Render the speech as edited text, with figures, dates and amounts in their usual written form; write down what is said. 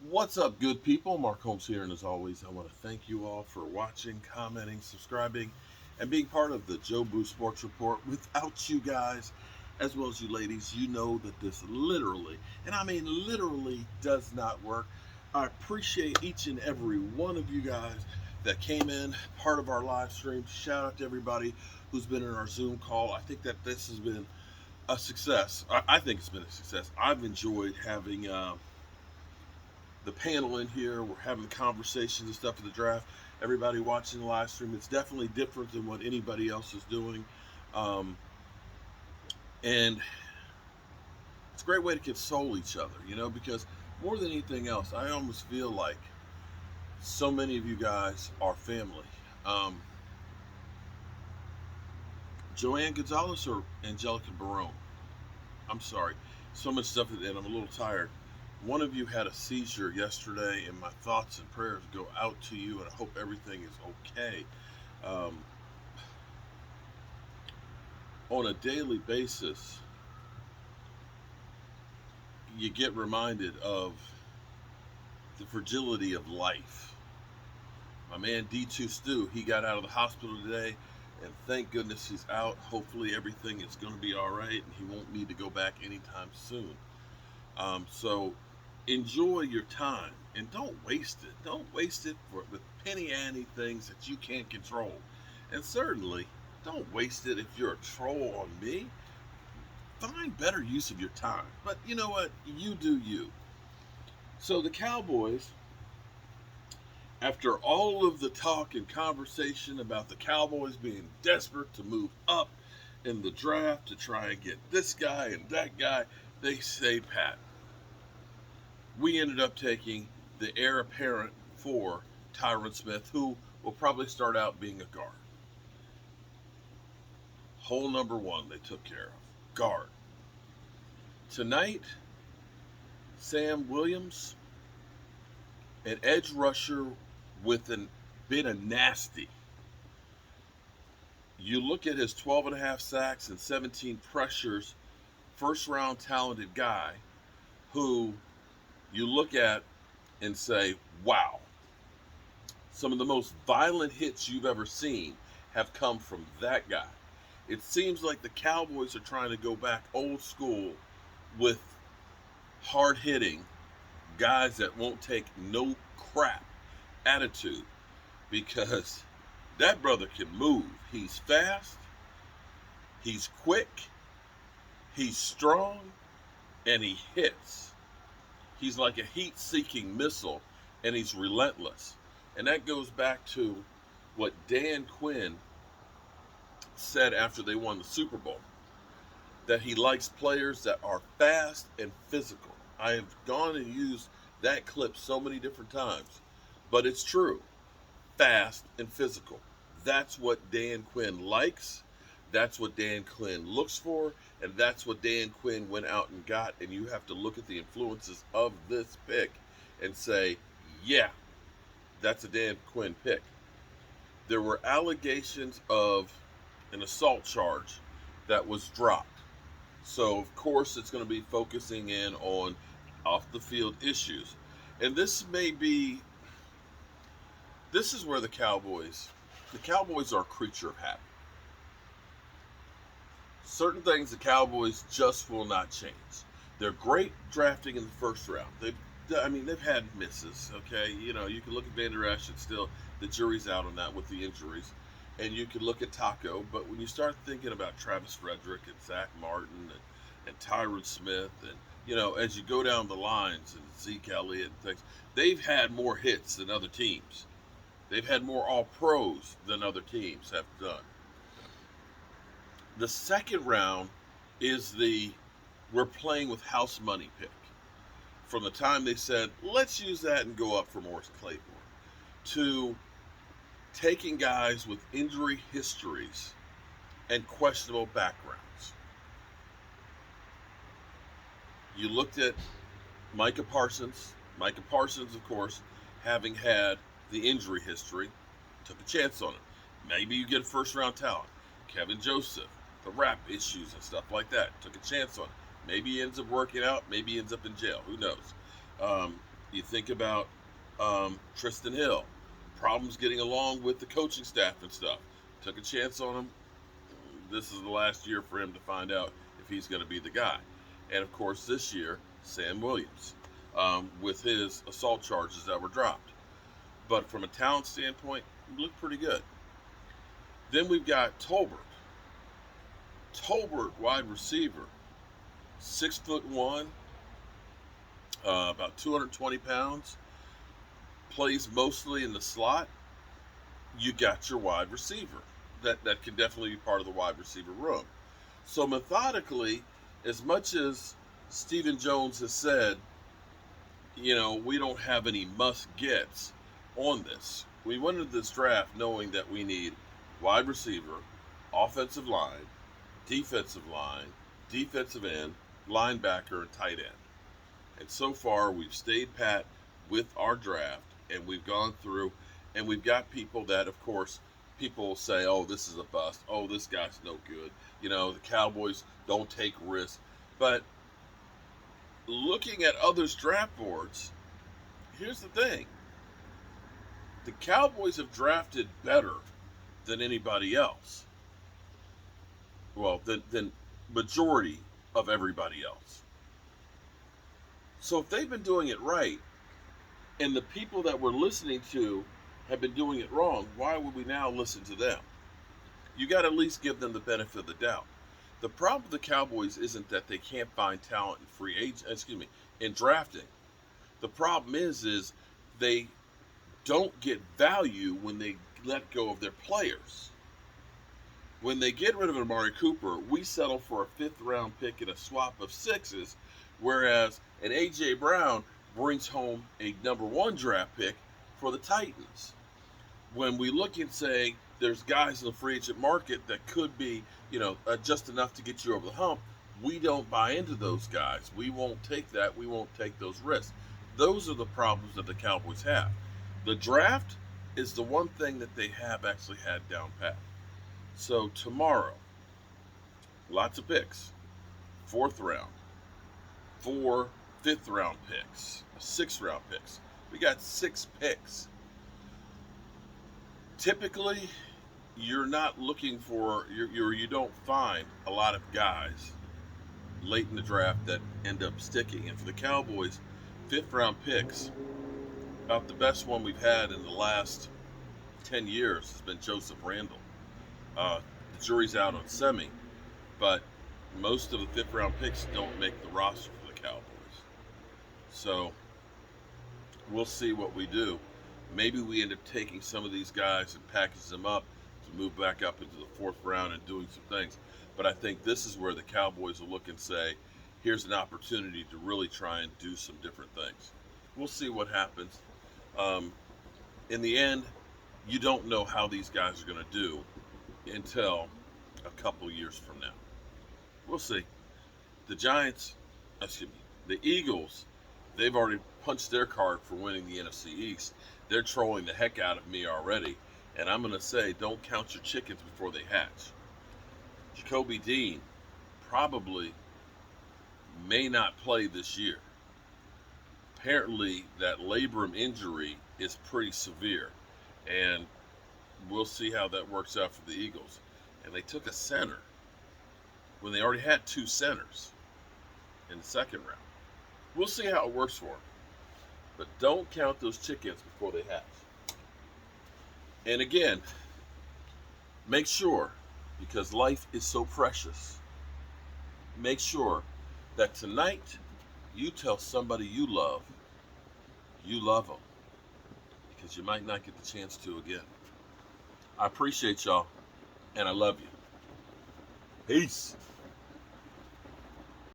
What's up, good people? Mark Holmes here, and as always, I want to thank you all for watching, commenting, subscribing, and being part of the Joe Boo Sports Report. Without you guys, as well as you ladies, you know that this literally, and I mean literally, does not work. I appreciate each and every one of you guys that came in, part of our live stream. Shout out to everybody who's been in our Zoom call. I think that this has been a success. I think it's been a success. I've enjoyed having. The panel in here. We're having conversations and stuff for the draft. Everybody watching the live stream, it's definitely different than what anybody else is doing. Um, and it's a great way to console each other, because more than anything else, I almost feel like so many of you guys are family. Um, Joanne Gonzalez or Angelica Barone? I'm sorry. So much stuff, and I'm a little tired. One of you had a seizure yesterday, and my thoughts and prayers go out to you, and I hope everything is okay. Um, on a daily basis, you get reminded of the fragility of life. My man D2 Stu, he got out of the hospital today, and thank goodness he's out. Hopefully, everything is going to be all right, and he won't need to go back anytime soon. So enjoy your time and don't waste it. Don't waste it with penny ante things that you can't control. And certainly, don't waste it if you're a troll on me. Find better use of your time. But you know what? You do you. So the Cowboys, after all of the talk and conversation about the Cowboys being desperate to move up in the draft to try and get this guy and that guy, they say, Pat, we ended up taking the heir apparent for Tyron Smith, who will probably start out being a guard. Hole number one they took care of. Guard. Tonight, Sam Williams, an edge rusher with a bit of nasty. You look at his 12 and a half sacks and 17 pressures, first round talented guy who you look at and say, wow, some of the most violent hits you've ever seen have come from that guy. It seems like the Cowboys are trying to go back old school with hard hitting guys that won't take no crap attitude because that brother can move. He's fast, he's quick, he's strong, and he hits. He's like a heat seeking missile, and he's relentless. And that goes back to what Dan Quinn said after they won the Super Bowl, that he likes players that are fast and physical. I have gone and used that clip so many different times, but it's true. Fast and physical. That's what Dan Quinn likes. That's what Dan Quinn looks for, and that's what Dan Quinn went out and got. And you have to look at the influences of this pick and say, yeah, that's a Dan Quinn pick. There were allegations of an assault charge that was dropped. So, of course, it's going to be focusing in on off the field issues. And this is where the Cowboys are a creature of habit. Certain things the Cowboys just will not change. They're great drafting in the first round. They've had misses. Okay, you can look at Van Der Esch and still the jury's out on that with the injuries, and you can look at Taco. But when you start thinking about Travis Frederick and Zach Martin and Tyron Smith, and as you go down the lines and Zeke Elliott and things, they've had more hits than other teams. They've had more All Pros than other teams have done. The second round is the we're playing with house money pick. From the time they said, let's use that and go up for Morris Claiborne, to taking guys with injury histories and questionable backgrounds. You looked at Micah Parsons. Micah Parsons, of course, having had the injury history, took a chance on it. Maybe you get a first round talent. Kevin Joseph, the rap issues and stuff like that, took a chance on it. Maybe he ends up working out. Maybe he ends up in jail. Who knows? You think about Tristan Hill, problems getting along with the coaching staff and stuff. Took a chance on him. This is the last year for him to find out if he's going to be the guy. And of course, this year, Sam Williams, with his assault charges that were dropped. But from a talent standpoint, he looked pretty good. Then we've got Tolbert. Tolbert, wide receiver, 6'1", about 220 pounds, plays mostly in the slot. You got your wide receiver. That can definitely be part of the wide receiver room. So methodically, as much as Stephen Jones has said, we don't have any must-gets on this. We went into this draft knowing that we need wide receiver, offensive line, defensive end, linebacker, and tight end. And so far, we've stayed pat with our draft, and we've gone through, and we've got people that, of course, people say, oh, this is a bust. Oh, this guy's no good. The Cowboys don't take risks. But looking at others' draft boards, here's the thing. The Cowboys have drafted better than anybody else. Well, than majority of everybody else. So if they've been doing it right, and the people that we're listening to have been doing it wrong, why would we now listen to them? You got to at least give them the benefit of the doubt. The problem with the Cowboys isn't that they can't find talent in drafting. The problem is they don't get value when they let go of their players. When they get rid of Amari Cooper, we settle for a 5th-round pick and a swap of 6s, whereas an A.J. Brown brings home a number 1 draft pick for the Titans. When we look and say there's guys in the free agent market that could be, just enough to get you over the hump, we don't buy into those guys. We won't take that. We won't take those risks. Those are the problems that the Cowboys have. The draft is the one thing that they have actually had down pat. So tomorrow, lots of picks. 4th round, 4 5th-round picks, 6th-round picks. We got 6 picks. Typically, you're not looking for, you don't find a lot of guys late in the draft that end up sticking. And for the Cowboys, 5th-round picks, about the best one we've had in the last 10 years has been Joseph Randle. The jury's out on Semi, but most of the 5th-round picks don't make the roster for the Cowboys. So we'll see what we do. Maybe we end up taking some of these guys and package them up to move back up into the 4th round and doing some things. But I think this is where the Cowboys will look and say, here's an opportunity to really try and do some different things. We'll see what happens. In the end, you don't know how these guys are going to do until a couple years from now. We'll see. The Eagles, they've already punched their card for winning the NFC East. They're trolling the heck out of me already. And I'm going to say, don't count your chickens before they hatch. Jacoby Dean probably may not play this year. Apparently, that labrum injury is pretty severe. And we'll see how that works out for the Eagles. And they took a center when they already had 2 centers in the 2nd round. We'll see how it works for them. But don't count those chickens before they hatch. And again, make sure, because life is so precious, make sure that tonight you tell somebody you love them. Because you might not get the chance to again. I appreciate y'all, and I love you. Peace.